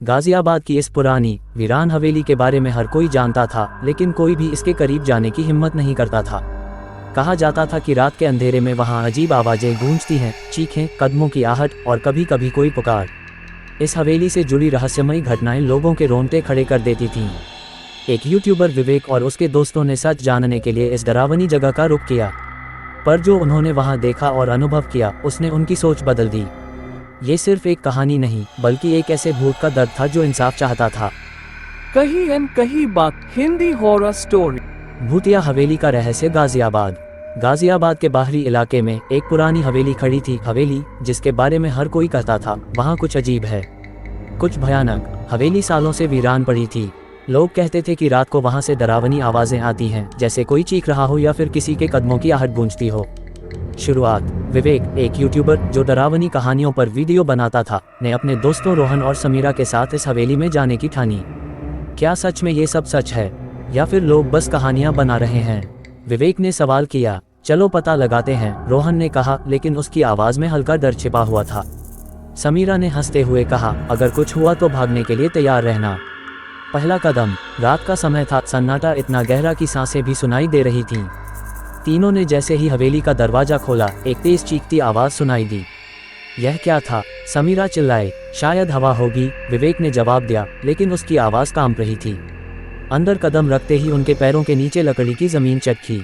गाजियाबाद की इस पुरानी वीरान हवेली के बारे में हर कोई जानता था, लेकिन कोई भी इसके करीब जाने की हिम्मत नहीं करता था। कहा जाता था कि रात के अंधेरे में वहां अजीब आवाज़ें गूंजती हैं, चीखें, कदमों की आहट और कभी कभी कोई पुकार। इस हवेली से जुड़ी रहस्यमयी घटनाएं लोगों के रोंगटे खड़े कर देती थीं। एक यूट्यूबर विवेक और उसके दोस्तों ने सच जानने के लिए इस डरावनी जगह का रुख किया, पर जो उन्होंने वहां देखा और अनुभव किया उसने उनकी सोच बदल दी। ये सिर्फ एक कहानी नहीं, बल्कि एक ऐसे भूत का दर्द था जो इंसाफ चाहता था। कहीं न कहीं बात हिंदी हॉरर स्टोरी। भूतिया हवेली का रहस्य। गाजियाबाद के बाहरी इलाके में एक पुरानी हवेली खड़ी थी। हवेली जिसके बारे में हर कोई कहता था वहाँ कुछ अजीब है, कुछ भयानक। हवेली सालों से वीरान पड़ी थी। लोग कहते थे कि रात को वहाँ से डरावनी आवाज़ें आती हैं, जैसे कोई चीख रहा हो या फिर किसी के कदमों की आहट गूंजती हो। शुरुआत। विवेक, एक यूट्यूबर जो डरावनी कहानियों पर वीडियो बनाता था, ने अपने दोस्तों रोहन और समीरा के साथ इस हवेली में जाने की ठानी। क्या सच में ये सब सच है या फिर लोग बस कहानियां बना रहे हैं? विवेक ने सवाल किया। चलो पता लगाते हैं, रोहन ने कहा, लेकिन उसकी आवाज़ में हल्का डर छिपा हुआ था। समीरा ने हंसते हुए कहा, अगर कुछ हुआ तो भागने के लिए तैयार रहना। पहला कदम। रात का समय था, सन्नाटा इतना गहरा कि सांसें भी सुनाई दे रही थीं। तीनों ने जैसे ही हवेली का दरवाजा खोला, एक तेज चीखती आवाज़ सुनाई दी। यह क्या था? समीरा चिल्लाए। शायद हवा होगी, विवेक ने जवाब दिया, लेकिन उसकी आवाज़ कांप रही थी। अंदर कदम रखते ही उनके पैरों के नीचे लकड़ी की ज़मीन चटकी।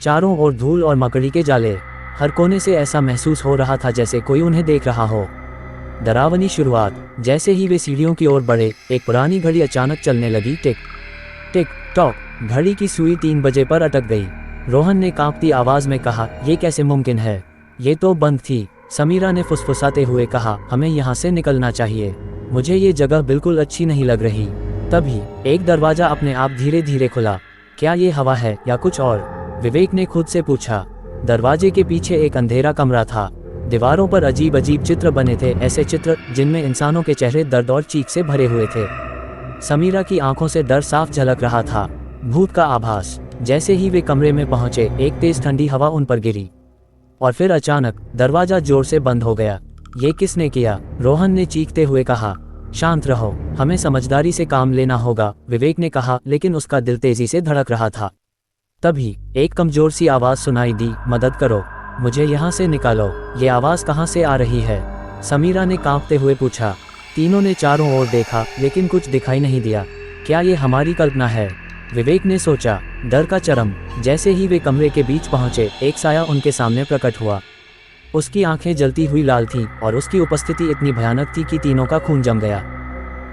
चारों ओर धूल और मकड़ी के जाले। हर कोने से ऐसा महसूस हो रहा था जैसे कोई उन्हें देख रहा हो। डरावनी शुरुआत। जैसे ही वे सीढ़ियों की ओर बढ़े, एक पुरानी घड़ी अचानक चलने लगी। टिक टिक टॉक। घड़ी की सुई 3 बजे पर अटक गई। रोहन ने कांपती आवाज़ में कहा, यह कैसे मुमकिन है? ये तो बंद थी। समीरा ने फुसफुसाते हुए कहा, हमें यहाँ से निकलना चाहिए। मुझे ये जगह बिल्कुल अच्छी नहीं लग रही। तभी एक दरवाज़ा अपने आप धीरे धीरे खुला। क्या ये हवा है या कुछ और? विवेक ने खुद से पूछा। दरवाजे के पीछे एक अंधेरा कमरा था। दीवारों पर अजीब अजीब चित्र बने थे, ऐसे चित्र जिनमें इंसानों के चेहरे दर्द और चीख से भरे हुए थे। समीरा की आंखों से डर साफ झलक रहा था। भूत का आभास। जैसे ही वे कमरे में पहुंचे, एक तेज ठंडी हवा उन पर गिरी और फिर अचानक दरवाजा जोर से बंद हो गया। ये किसने किया? रोहन ने चीखते हुए कहा। शांत रहो, हमें समझदारी से काम लेना होगा, विवेक ने कहा, लेकिन उसका दिल तेजी से धड़क रहा था। तभी एक कमजोर सी आवाज़ सुनाई दी, मदद करो, मुझे यहाँ से निकालो। ये आवाज़ कहाँ से आ रही है? समीरा ने कांपते हुए पूछा। तीनों ने चारों ओर देखा, लेकिन कुछ दिखाई नहीं दिया। क्या ये हमारी कल्पना है? विवेक ने सोचा। डर का चरम। जैसे ही वे कमरे के बीच पहुंचे, एक साया उनके सामने प्रकट हुआ। उसकी आंखें जलती हुई लाल थीं और उसकी उपस्थिति इतनी भयानक थी कि तीनों का खून जम गया।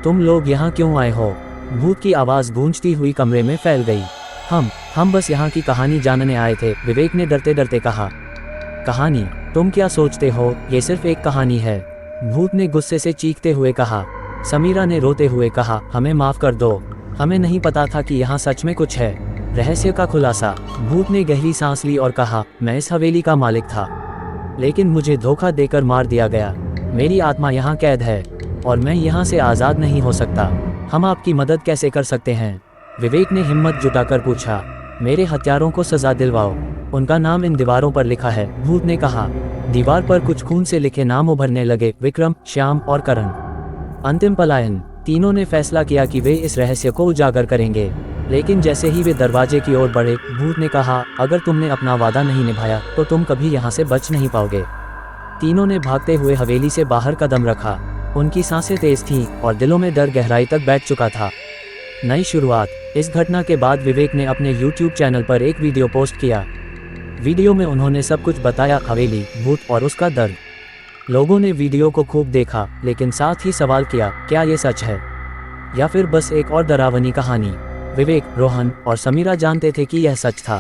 तुम लोग यहाँ क्यों आए हो? भूत की आवाज़ गूंजती हुई कमरे में फैल गई। हम बस यहाँ की कहानी जानने आए थे, विवेक ने डरते डरते कहा। कहानी? तुम क्या सोचते हो, ये सिर्फ एक कहानी है, भूत ने गुस्से से चीखते हुए कहा। समीरा ने रोते हुए कहा, हमें माफ़ कर दो, हमें नहीं पता था कि यहाँ सच में कुछ है। रहस्य का खुलासा। भूत ने गहरी सांस ली और कहा, मैं इस हवेली का मालिक था, लेकिन मुझे धोखा देकर मार दिया गया। मेरी आत्मा यहाँ कैद है और मैं यहाँ से आज़ाद नहीं हो सकता। हम आपकी मदद कैसे कर सकते हैं? विवेक ने हिम्मत जुटाकर पूछा। मेरे हत्यारों को सज़ा दिलवाओ, उनका नाम इन दीवारों पर लिखा है, भूत ने कहा। दीवार पर कुछ खून से लिखे नाम उभरने लगे, विक्रम, श्याम और करण। अंतिम पलायन। तीनों ने फैसला किया कि वे इस रहस्य को उजागर करेंगे, लेकिन जैसे ही वे दरवाजे की ओर बढ़े, भूत ने कहा, अगर तुमने अपना वादा नहीं निभाया तो तुम कभी यहाँ से बच नहीं पाओगे। तीनों ने भागते हुए हवेली से बाहर कदम रखा। उनकी सांसें तेज थीं और दिलों में डर गहराई तक बैठ चुका था। नई शुरुआत। इस घटना के बाद विवेक ने अपने YouTube चैनल पर एक वीडियो पोस्ट किया। वीडियो में उन्होंने सब कुछ बताया, हवेली, भूत और उसका दर्द। लोगों ने वीडियो को खूब देखा, लेकिन साथ ही सवाल किया, क्या ये सच है या फिर बस एक और डरावनी कहानी? विवेक, रोहन और समीरा जानते थे कि यह सच था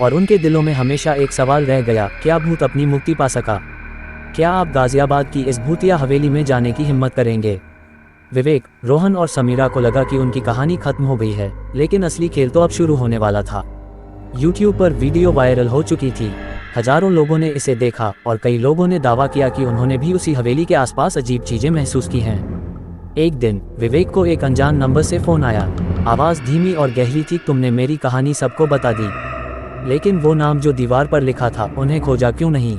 और उनके दिलों में हमेशा एक सवाल रह गया, क्या भूत अपनी मुक्ति पा सका? क्या आप गाजियाबाद की इस भूतिया हवेली में जाने की हिम्मत करेंगे? विवेक, रोहन और समीरा को लगा कि उनकी कहानी खत्म हो गई है, लेकिन असली खेल तो अब शुरू होने वाला था। YouTube पर वीडियो वायरल हो चुकी थी। हजारों लोगों ने इसे देखा और कई लोगों ने दावा किया कि उन्होंने भी उसी हवेली के आसपास अजीब चीजें महसूस की हैं। एक दिन विवेक को एक अनजान नंबर से फ़ोन आया। आवाज़ धीमी और गहरी थी, तुमने मेरी कहानी सबको बता दी, लेकिन वो नाम जो दीवार पर लिखा था, उन्हें खोजा क्यों नहीं?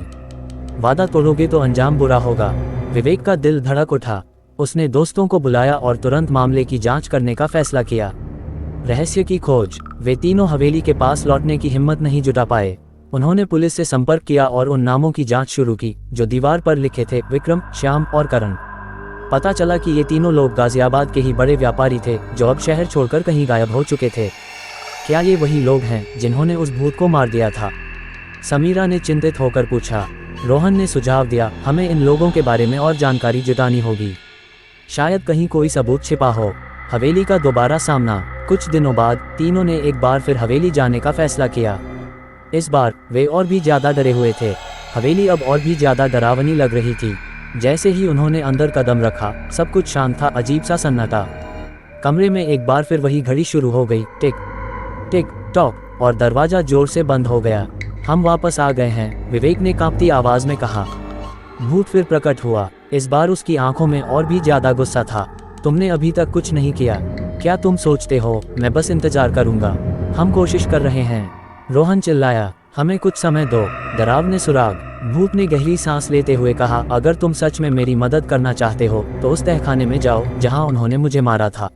वादा तोड़ोगे तो अंजाम बुरा होगा। विवेक का दिल धड़क उठा। उसने दोस्तों को बुलाया और तुरंत मामले की जांच करने का फैसला किया। रहस्य की खोज। वे तीनों हवेली के पास लौटने की हिम्मत नहीं जुटा पाए। उन्होंने पुलिस से संपर्क किया और उन नामों की जांच शुरू की जो दीवार पर लिखे थे, विक्रम, श्याम और करण। पता चला कि ये तीनों लोग गाजियाबाद के ही बड़े व्यापारी थे जो अब शहर छोड़कर कहीं गायब हो चुके थे। क्या ये वही लोग हैं जिन्होंने उस भूत को मार दिया था? समीरा ने चिंतित होकर पूछा। रोहन ने सुझाव दिया, हमें इन लोगों के बारे में और जानकारी जुटानी होगी। शायद कहीं कोई सबूत छिपा हो। हवेली का दोबारा सामना। कुछ दिनों बाद तीनों ने एक बार फिर हवेली जाने का फैसला किया। इस बार वे और भी ज्यादा डरे हुए थे। हवेली अब और भी ज्यादा डरावनी लग रही थी। जैसे ही उन्होंने अंदर कदम रखा, सब कुछ शांत था, अजीब सा सन्नाटा। कमरे में एक बार फिर वही घड़ी शुरू हो गई, टिक टिक टॉक, और दरवाजा जोर से बंद हो गया। हम वापस आ गए हैं, विवेक ने कांपती आवाज में कहा। भूत फिर प्रकट हुआ। इस बार उसकी आंखों में और भी ज्यादा गुस्सा था। तुमने अभी तक कुछ नहीं किया। क्या तुम सोचते हो मैं बस इंतजार करूंगा? हम कोशिश कर रहे हैं। रोहन चिल्लाया। हमें कुछ समय दो। डरावने सुराग। भूत ने गहरी सांस लेते हुए कहा, अगर तुम सच में मेरी मदद करना चाहते हो तो उस तहखाने में जाओ जहां उन्होंने मुझे मारा था।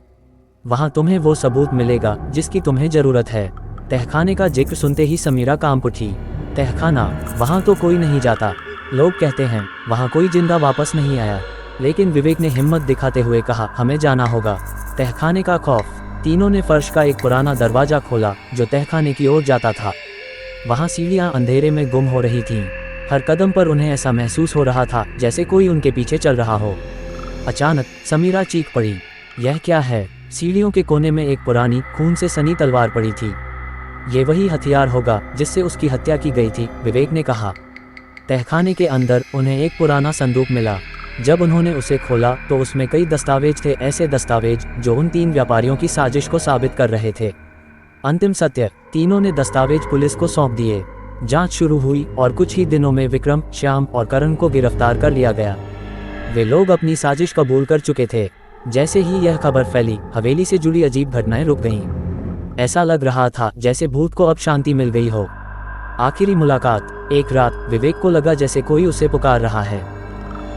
वहां तुम्हें वो सबूत मिलेगा जिसकी तुम्हें जरूरत है। तहखाने का जिक्र सुनते ही समीरा कांप उठी। तहखाना? वहां तो कोई नहीं जाता। लोग कहते हैं वहां कोई जिंदा वापस नहीं आया। लेकिन विवेक ने हिम्मत दिखाते हुए कहा, हमें जाना होगा। तहखाने का खौफ। तीनों ने फर्श का एक पुराना दरवाजा खोला जो तहखाने की ओर जाता था। वहां सीढ़ियां अंधेरे में गुम हो रही थीं। हर कदम पर उन्हें ऐसा महसूस हो रहा था जैसे कोई उनके पीछे चल रहा हो। अचानक समीरा चीख पड़ी। यह क्या है? सीढ़ियों के कोने में एक पुरानी खून से सनी तलवार पड़ी थी। ये वही हथियार होगा जिससे उसकी हत्या की गई थी, विवेक ने कहा। तहखाने के अंदर उन्हें एक पुराना संदूक मिला। जब उन्होंने उसे खोला तो उसमें कई दस्तावेज थे, ऐसे दस्तावेज जो उन तीन व्यापारियों की साजिश को साबित कर रहे थे। अंतिम सत्य। तीनों ने दस्तावेज पुलिस को सौंप दिए। जांच शुरू हुई और कुछ ही दिनों में विक्रम, श्याम और करण को गिरफ्तार कर लिया गया। वे लोग अपनी साजिश कबूल कर चुके थे। जैसे ही यह खबर फैली, हवेली से जुड़ी अजीब घटनाएं रुक गईं। ऐसा लग रहा था जैसे भूत को अब शांति मिल गई हो। आखिरी मुलाकात। एक रात विवेक को लगा जैसे कोई उसे पुकार रहा है।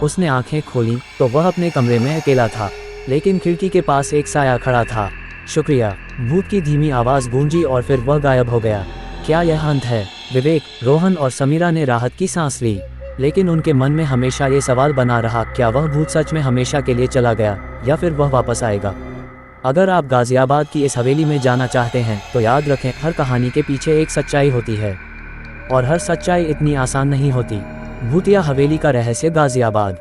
उसने आंखें खोलीं तो वह अपने कमरे में अकेला था, लेकिन खिड़की के पास एक साया खड़ा था। शुक्रिया, भूत की धीमी आवाज गूंजी और फिर वह गायब हो गया। क्या यह अंत है? विवेक, रोहन और समीरा ने राहत की सांस ली, लेकिन उनके मन में हमेशा ये सवाल बना रहा, क्या वह भूत सच में हमेशा के लिए चला गया या फिर वह वापस आएगा? अगर आप गाजियाबाद की इस हवेली में जाना चाहते हैं तो याद रखें, हर कहानी के पीछे एक सच्चाई होती है और हर सच्चाई इतनी आसान नहीं होती। भूतिया हवेली का रहस्य, गाजियाबाद।